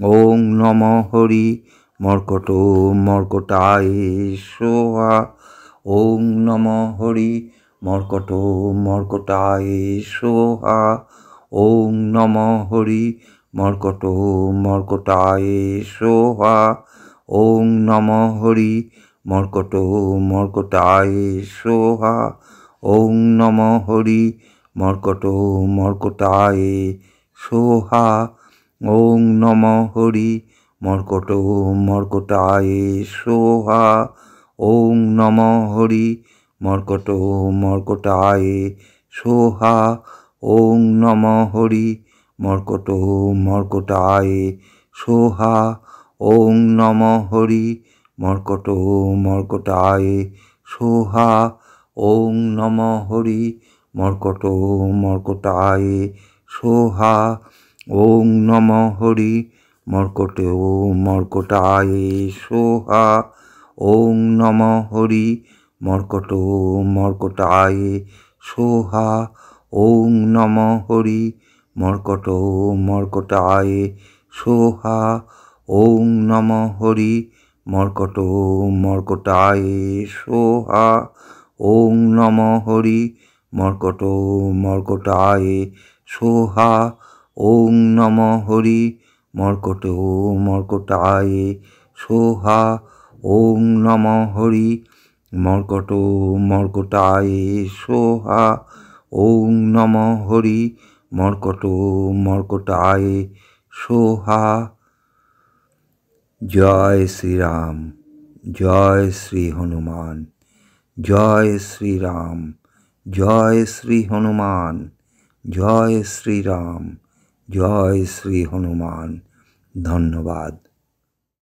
ওং নম হরি মর্কট মর্কটায় সোহা। ওং নম হরি মর্কট মর্কটায় সোহা। ওং নম হরি মর্কট মর্কটায় সোহা। ওং নম হরি মর্কট মর্কটায় সোহা। ওং নম হরি মর্কট মর্কটায় সোহা। ওং নম হরি মর্কট মর্কটায় সোহা। ওং নম হরি মর্কট মর্কটায় সোহা। ওং নম হরি মর্কট মর্কটায় সোহা। ওং নম হরি মর্কট মর্কটায় সোহা। ওং নম হরি মর্কট মর্কটায় সোহা। ওং নম হরি মর্কট মর্কটায় সোহা। ওং নম হরি মর্কট মর্কটায় সোহা। ওং নম হরি মর্কট মর্কটায় সোহা। ওং নম হরি মর্কট মর্কটায় সোহা। ওং নম হরি মর্কট মর্কটায় সোহা। ওং নম হরি মর্কট মর্কটায় সোহা। ওং নম হরি মর্কট মর্কটায় সোহা। ওং নম হরি মর্কট মর্কটায় সোহা। জয় শ্রীরাম, জয় শ্রী হনুমান, জয় শ্রীরাম, জয় শ্রী হনুমান, জয় শ্রীরাম, জয় শ্রী হনুমান। ধন্যবাদ।